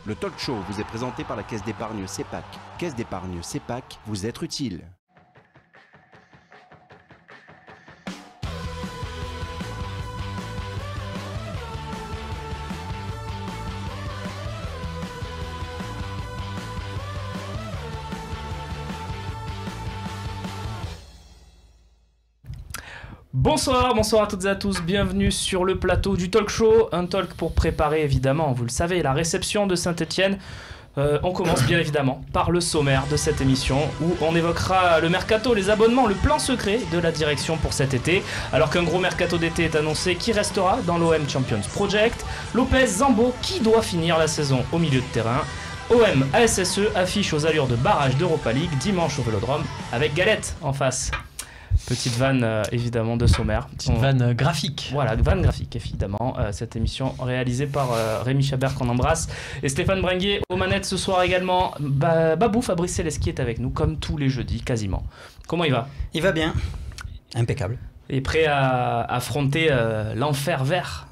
Le talk show vous est présenté par la Caisse d'épargne CEPAC. Caisse d'épargne CEPAC, vous être utile. Bonsoir à toutes et à tous, bienvenue sur le plateau du talk show, un talk pour préparer évidemment, vous le savez, la réception de Saint-Etienne. On commence bien évidemment par le sommaire de cette émission où on évoquera le mercato, les abonnements, le plan secret de la direction pour cet été, alors qu'un gros mercato d'été est annoncé qui restera dans l'OM Champions Project. Lopez, Zambo qui doit finir la saison au milieu de terrain. OM ASSE affiche aux allures de barrage d'Europa League dimanche au Vélodrome avec Galette en face. Petite vanne évidemment de sommaire. Petite vanne graphique. Voilà, vanne graphique évidemment. Cette émission réalisée par Rémi Chabert qu'on embrasse. Et Stéphane Bringuier aux manettes ce soir également. Babou Fabrice Célesqui est avec nous comme tous les jeudis quasiment. Comment il va ? Il va bien. Impeccable. Et prêt à affronter l'enfer vert.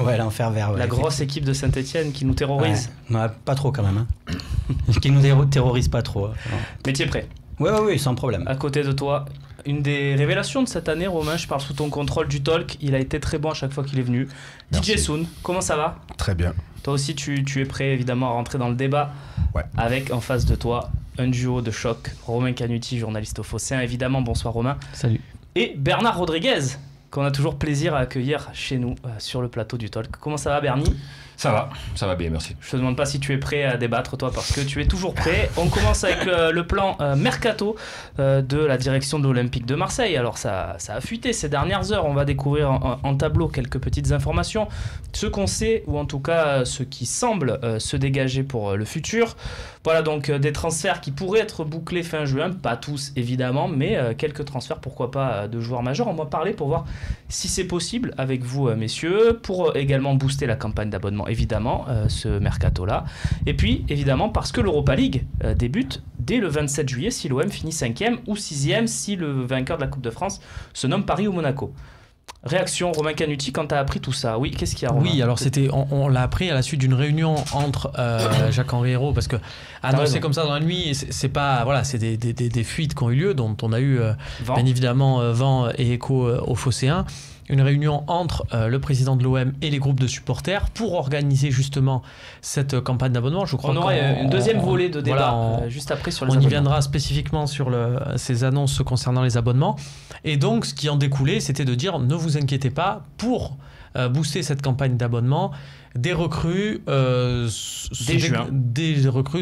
Ouais, l'enfer vert. Ouais, la grosse équipe de Saint-Etienne qui nous terrorise. Ouais. Ouais, pas trop quand même. Hein. Qui nous terrorise pas trop. Mais tu es prêt ? Oui, sans problème. À côté de toi, une des révélations de cette année, Romain, je parle sous ton contrôle du talk. Il a été très bon à chaque fois qu'il est venu. Merci. DJ Soon, comment ça va ? Très bien. Toi aussi, tu es prêt évidemment à rentrer dans le débat. Ouais. Avec en face de toi un duo de choc. Romain Canuti, journaliste au Phocéen, évidemment. Bonsoir Romain. Salut. Et Bernard Rodriguez, qu'on a toujours plaisir à accueillir chez nous sur le plateau du talk. Comment ça va, Bernie ? Ça va bien, merci. Je te demande pas si tu es prêt à débattre, toi, parce que tu es toujours prêt. On commence avec le plan mercato de la direction de l'Olympique de Marseille. Alors ça a fuité ces dernières heures. On va découvrir en tableau quelques petites informations. Ce qu'on sait, ou en tout cas ce qui semble se dégager pour le futur. Voilà donc des transferts qui pourraient être bouclés fin juin. Pas tous évidemment, mais quelques transferts, pourquoi pas, de joueurs majeurs. On va parler pour voir si c'est possible avec vous, messieurs, pour également booster la campagne d'abonnement. Évidemment, ce mercato-là. Et puis, évidemment, parce que l'Europa League débute dès le 27 juillet si l'OM finit 5e ou 6e si le vainqueur de la Coupe de France se nomme Paris ou Monaco. Réaction, Romain Canuti, quand tu as appris tout ça. Oui, qu'est-ce qu'il y a, Romain ? Oui, alors on l'a appris à la suite d'une réunion entre Jacques-Henri Hérault, parce que annoncé comme ça dans la nuit, c'est pas, voilà, c'est des fuites qui ont eu lieu, dont on a eu bien évidemment vent et écho au Phocéen. Une réunion entre le président de l'OM et les groupes de supporters pour organiser justement cette campagne d'abonnement. Je crois on aura une deuxième volée de débat juste après sur les abonnements. On y viendra spécifiquement sur ces annonces concernant les abonnements. Et donc, ce qui en découlait, c'était de dire, ne vous inquiétez pas, pour booster cette campagne d'abonnement, des recrues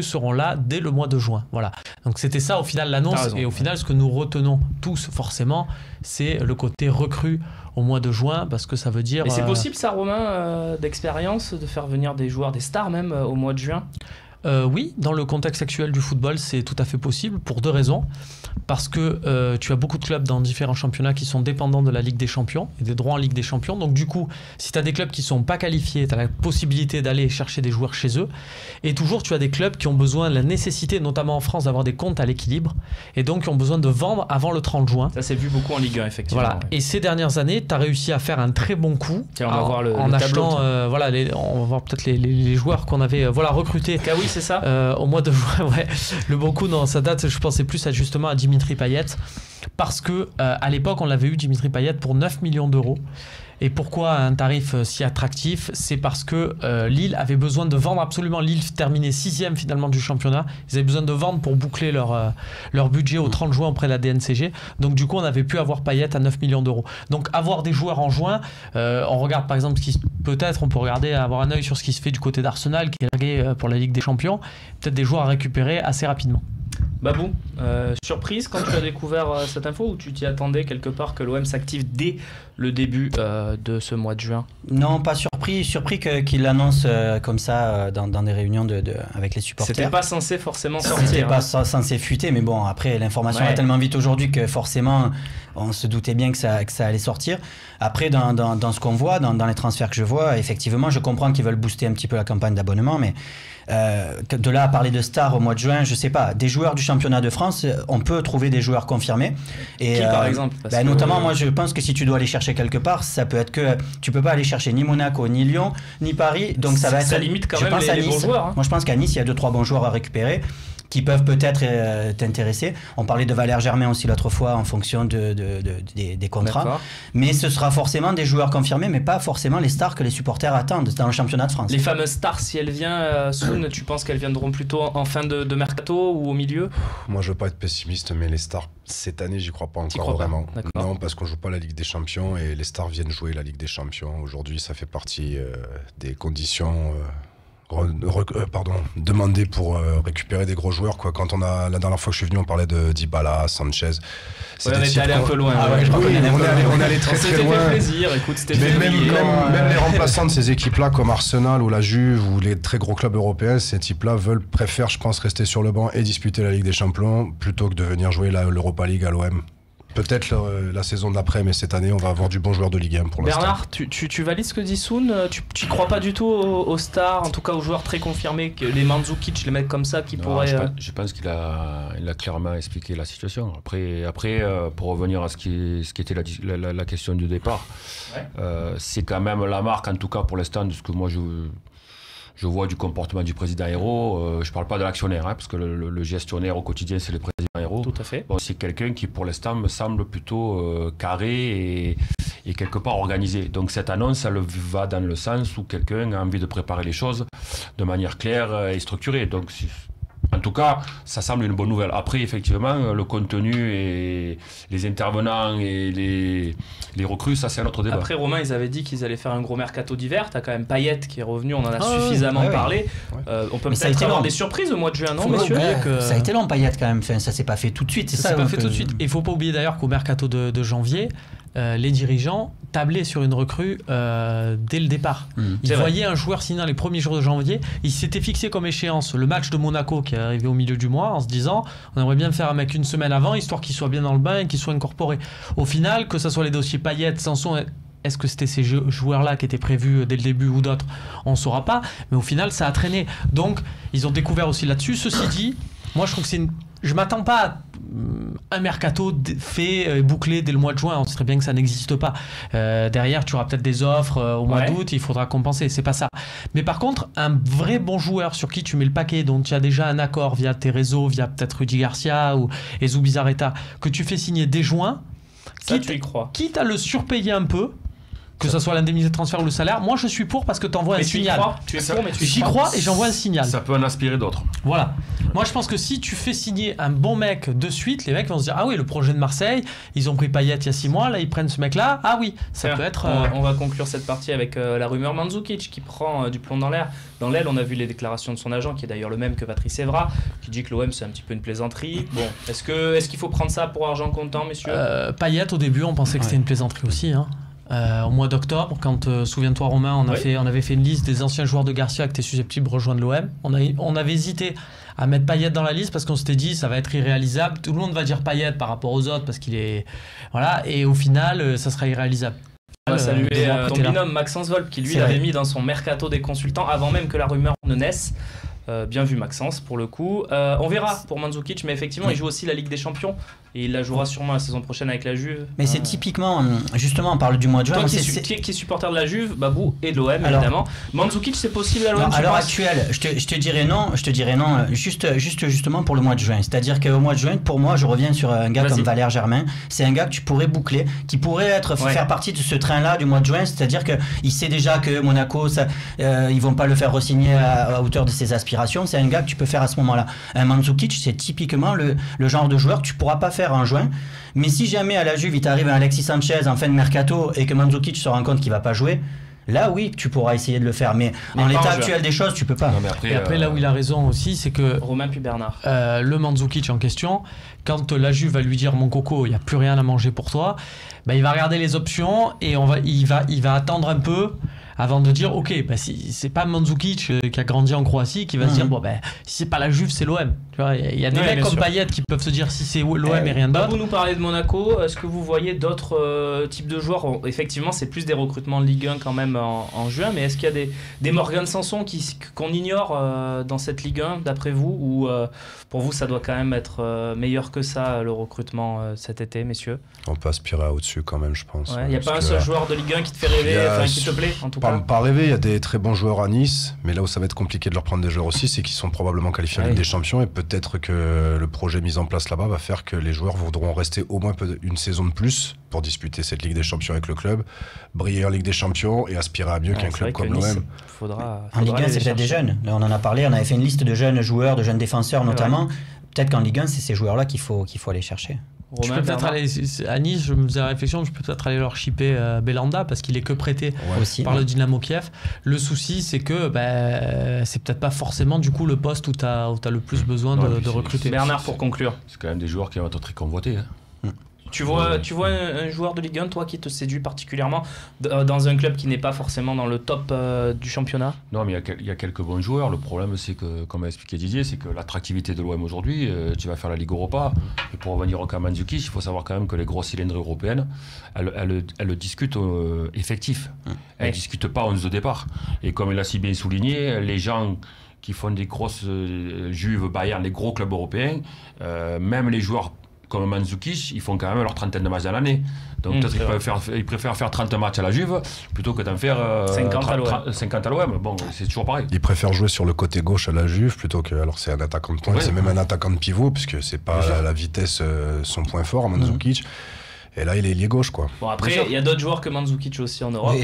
seront là dès le mois de juin. Voilà. Donc c'était ça au final l'annonce. Et au final, ce que nous retenons tous forcément, c'est le côté recrue au mois de juin, parce que ça veut dire... Mais c'est possible ça, Romain, d'expérience, de faire venir des joueurs, des stars même, au mois de juin ? Oui, dans le contexte actuel du football, c'est tout à fait possible pour deux raisons. Parce que tu as beaucoup de clubs dans différents championnats qui sont dépendants de la Ligue des Champions et des droits en Ligue des Champions. Donc du coup, si tu as des clubs qui ne sont pas qualifiés, tu as la possibilité d'aller chercher des joueurs chez eux. Et toujours, tu as des clubs qui ont besoin, la nécessité, notamment en France, d'avoir des comptes à l'équilibre. Et donc, qui ont besoin de vendre avant le 30 juin. Ça s'est vu beaucoup en Ligue 1, effectivement. Voilà. Ouais. Et ces dernières années, tu as réussi à faire un très bon coup. Tiens, on va voir le achetant, tableau. On va voir peut-être les joueurs qu'on avait recrutés. Kawi, c'est ça au mois de juin, ouais. Le bon coup, non, ça date, je pensais plus justement à Dimitri Payet. Parce que à l'époque, on l'avait eu, Dimitri Payet, pour 9 millions d'euros. Et pourquoi un tarif si attractif ? C'est parce que Lille avait besoin de vendre absolument. Lille terminait 6e finalement du championnat. Ils avaient besoin de vendre pour boucler leur budget au 30 juin auprès de la DNCG. Donc du coup, on avait pu avoir Payet à 9 millions d'euros. Donc avoir des joueurs en juin, on regarde par exemple peut-être on peut regarder, avoir un œil sur ce qui se fait du côté d'Arsenal, qui est largué pour la Ligue des Champions. Peut-être des joueurs à récupérer assez rapidement. Babou, surprise quand tu as découvert cette info, ou tu t'y attendais quelque part que l'OM s'active dès le début de ce mois de juin ? Non, pas surpris qu'il l'annonce comme ça dans des réunions avec les supporters. C'était pas censé forcément sortir. C'était pas censé fuiter, mais bon, après l'information va tellement vite aujourd'hui que forcément on se doutait bien que ça allait sortir. Après, dans ce qu'on voit, dans les transferts que je vois, effectivement, je comprends qu'ils veulent booster un petit peu la campagne d'abonnement, mais De là à parler de stars au mois de juin, je sais pas. Des joueurs du championnat de France, on peut trouver des joueurs confirmés. Et, Qui, par exemple notamment, moi, je pense que si tu dois aller chercher quelque part, ça peut être que tu peux pas aller chercher ni Monaco, ni Lyon, ni Paris. Donc ça va être. Ça limite quand je même pense à les Nice. bons joueurs. Hein. Moi, je pense qu'à Nice, il y a 2-3 bons joueurs à récupérer qui peuvent peut-être t'intéresser. On parlait de Valère Germain aussi l'autre fois en fonction des contrats. D'accord. Mais ce sera forcément des joueurs confirmés, mais pas forcément les stars que les supporters attendent dans le championnat de France. Les fameuses stars, si elles viennent, Soun, tu penses qu'elles viendront plutôt en fin de mercato ou au milieu? Moi, je veux pas être pessimiste, mais les stars, cette année, j'y crois pas T'y encore crois pas. vraiment. D'accord. Non, parce qu'on joue pas la Ligue des Champions et les stars viennent jouer la Ligue des Champions. Aujourd'hui, ça fait partie des conditions demandées pour récupérer des gros joueurs. Quoi. La dernière fois que je suis venu, on parlait de Dybala, Sanchez. Ouais, on était allé un peu loin. Ah ouais, je Oui, crois qu'on on est allé très On très s'était loin. fait plaisir, écoute, c'était Mais février. même les remplaçants de ces équipes-là, comme Arsenal ou la Juve ou les très gros clubs européens, ces types-là préfèrent, je pense, rester sur le banc et disputer la Ligue des Champions plutôt que de venir jouer l'Europa League à l'OM. Peut-être la saison d'après, mais cette année, on va avoir du bon joueur de Ligue 1 pour l'instant. Bernard, tu valides ce que dit Soun? Tu crois pas du tout aux stars, en tout cas aux joueurs très confirmés, que les Mandzukic, les mecs comme ça qui Non, pourraient... je pense qu'il a clairement expliqué la situation. Après pour revenir à ce qui était la question du départ, c'est quand même la marque, en tout cas pour l'instant, de ce que moi je vois du comportement du président Hérault. Je ne parle pas de l'actionnaire, parce que le gestionnaire au quotidien, c'est le président Hérault. Tout à fait. Bon, c'est quelqu'un qui, pour l'instant, me semble plutôt carré et quelque part organisé. Donc cette annonce, elle va dans le sens où quelqu'un a envie de préparer les choses de manière claire et structurée. Donc en tout cas, ça semble une bonne nouvelle. Après, effectivement, le contenu et les intervenants et les recrues, ça c'est un autre débat. Après, Romain, ils avaient dit qu'ils allaient faire un gros mercato d'hiver. T'as quand même Payet qui est revenu, on en a suffisamment parlé. On peut ça a peut-être été avoir long. des surprises au mois de juin, non, Faut pas messieurs? oublier que- Ça a été long, Payet, quand même. Enfin, ça s'est pas fait tout de suite. Ça s'est pas fait tout de suite. Et il faut pas oublier d'ailleurs qu'au mercato de janvier, les dirigeants tablaient sur une recrue dès le départ. Ils C'est voyaient un joueur signer dans les premiers jours de janvier. Ils s'étaient fixé comme échéance le match de Monaco qui est arrivé au milieu du mois en se disant on aimerait bien faire un mec une semaine avant histoire qu'il soit bien dans le bain et qu'il soit incorporé. Au final, que ce soit les dossiers Payet, Sanson, est-ce que c'était ces joueurs-là qui étaient prévus dès le début ou d'autres? On ne saura pas. Mais au final, ça a traîné. Donc, ils ont découvert aussi là-dessus. Ceci dit, moi, je trouve que je m'attends pas à un mercato fait et bouclé dès le mois de juin. On sait très bien que ça n'existe pas. Derrière, tu auras peut-être des offres au mois d'août, il faudra compenser. C'est pas ça. Mais par contre, un vrai bon joueur sur qui tu mets le paquet, dont tu as déjà un accord via tes réseaux, via peut-être Rudy Garcia ou Ezou Bizarreta, que tu fais signer dès juin, Ça, tu y crois. quitte à le surpayer un peu, que ce soit l'indemnité de transfert ou le salaire, moi je suis pour parce que tu envoies un Mais tu y signal. crois? Tu es pour, mais tu y J'y crois et j'envoie un signal. Ça peut en inspirer d'autres. Voilà. Moi, je pense que si tu fais signer un bon mec de suite, les mecs vont se dire ah oui, le projet de Marseille, ils ont pris Payet il y a 6 mois, là ils prennent ce mec-là. Ah oui, ça Tiens, peut être. on va conclure cette partie avec la rumeur Mandzukic qui prend du plomb dans l'air. Dans l'aile, on a vu les déclarations de son agent, qui est d'ailleurs le même que Patrice Evra, qui dit que l'OM c'est un petit peu une plaisanterie. Bon, est-ce qu'il faut prendre ça pour argent comptant, messieurs? Payet, au début, on pensait que c'était une plaisanterie aussi. Hein. Au mois d'octobre, quand, souviens-toi Romain, on avait fait une liste des anciens joueurs de Garcia qui étaient susceptibles de rejoindre l'OM. On avait hésité à mettre Payet dans la liste parce qu'on s'était dit ça va être irréalisable. Tout le monde va dire Payet par rapport aux autres parce qu'il est... Voilà, et au final, ça sera irréalisable. On va saluer devoir ton prêter là. binôme Maxence Volpe qui lui C'est l'avait vrai. mis dans son mercato des consultants avant même que la rumeur ne naisse. Bien vu Maxence pour le coup. On verra pour Mandzukic, mais effectivement il joue aussi la Ligue des Champions et il la jouera sûrement la saison prochaine avec la Juve. Mais c'est typiquement, justement, on parle du mois de juin. Toi moi, qui c'est- est supporter de la Juve, Babou et de l'OM Alors- évidemment. Mandzukic c'est possible à l'OM? Non, tu à l'heure penses actuelle, je te dirais non, justement pour le mois de juin. C'est-à-dire qu'au mois de juin, pour moi, je reviens sur un gars Vas-y. comme Valère Germain. C'est un gars que tu pourrais boucler, qui pourrait faire partie de ce train-là du mois de juin. C'est-à-dire qu'il sait déjà que Monaco, ils vont pas le faire re-signer à hauteur de ses aspirations. C'est un gars que tu peux faire à ce moment-là. Un Mandzukic, c'est typiquement le genre de joueur que tu pourras pas faire en juin. Mais si jamais à la Juve, il t'arrive un Alexis Sanchez en fin de mercato et que Mandzukic se rend compte qu'il va pas jouer, là oui, tu pourras essayer de le faire. Mais Mais en pas l'état en juin. actuel des choses, tu peux pas. Non, mais Et après, là où il a raison aussi, c'est que Romain puis Bernard. le Mandzukic en question, quand la Juve va lui dire mon coco, il n'y a plus rien à manger pour toi, bah, il va regarder les options et il va attendre un peu avant de dire ok, bah, si c'est pas Mandzukic qui a grandi en Croatie qui va se dire bon ben si c'est pas la Juve c'est l'OM. Tu vois, il y a des mecs comme Payet qui peuvent se dire si c'est l'OM et rien d'autre. Vous nous parlez de Monaco, est-ce que vous voyez d'autres types de joueurs? Effectivement, c'est plus des recrutements de Ligue 1 quand même en juin, mais est-ce qu'il y a des Morgan Sanson qu'on ignore dans cette Ligue 1 d'après vous, ou pour vous ça doit quand même être meilleur que ça le recrutement cet été, messieurs? On peut aspirer à au-dessus quand même, je pense. Il n'y a pas un seul joueur de Ligue 1 qui te fait rêver, qui te plaît en tout cas? Pas rêver, il y a des très bons joueurs à Nice, mais là où ça va être compliqué de leur prendre des joueurs aussi, c'est qu'ils sont probablement qualifiés en Ligue des Champions, et peut-être que le projet mis en place là-bas va faire que les joueurs voudront rester au moins une saison de plus pour disputer cette Ligue des Champions avec le club, briller en Ligue des Champions et aspirer à mieux qu'un club comme l'OM. En Ligue 1, c'est peut-être des jeunes. Là, on en a parlé, on avait fait une liste de jeunes joueurs, de jeunes défenseurs notamment. Peut-être qu'en Ligue 1, c'est ces joueurs-là qu'il faut aller chercher. Je peux peut-être aller à Nice, je me faisais la réflexion, je peux peut-être aller leur shipper Belhanda parce qu'il est que prêté par le Dynamo Kiev. Le souci, c'est que c'est peut-être pas forcément du coup le poste où tu as le plus besoin de recruter. Bernard, pour conclure. C'est quand même des joueurs qui vont être très convoités. Tu vois un joueur de Ligue 1, toi, qui te séduit particulièrement dans un club qui n'est pas forcément dans le top du championnat? Non, mais il y a quelques bons joueurs. Le problème, c'est que, comme a expliqué Didier, c'est que l'attractivité de l'OM aujourd'hui, tu vas faire la Ligue Europa. Et pour revenir au cas Mandzukic, il faut savoir quand même que les grosses cylindres européennes, elles discutent effectif. Elles ne discutent pas 11 de départ. Et comme il a si bien souligné, les gens qui font des grosses Juve, Bayern, les gros clubs européens, même les joueurs comme Mandzukic, ils font quand même leur trentaine de matchs à l'année. Donc peut-être ils préfèrent faire 30 matchs à la Juve plutôt que d'en faire 50 à l'OM. Bon, c'est toujours pareil. Ils préfèrent jouer sur le côté gauche à la Juve plutôt que... Alors c'est un attaquant de pointe, c'est même un attaquant de pivot, puisque c'est pas la vitesse son point fort, Mandzukic. Et là, il est ailier gauche, quoi. Bon, après, il y a d'autres joueurs que Mandzukic aussi en Europe.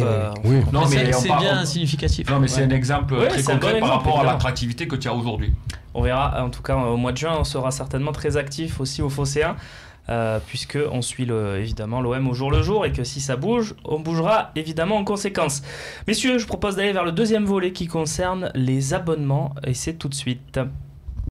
Oui. Non, mais c'est bien significatif. Non, mais c'est un exemple très concret par rapport à l'attractivité que tu as aujourd'hui. On verra, en tout cas, au mois de juin, on sera certainement très actif aussi au Phocéen, puisque on suit évidemment l'OM au jour le jour, et que si ça bouge, on bougera évidemment en conséquence. Messieurs, je propose d'aller vers le deuxième volet qui concerne les abonnements, et c'est tout de suite.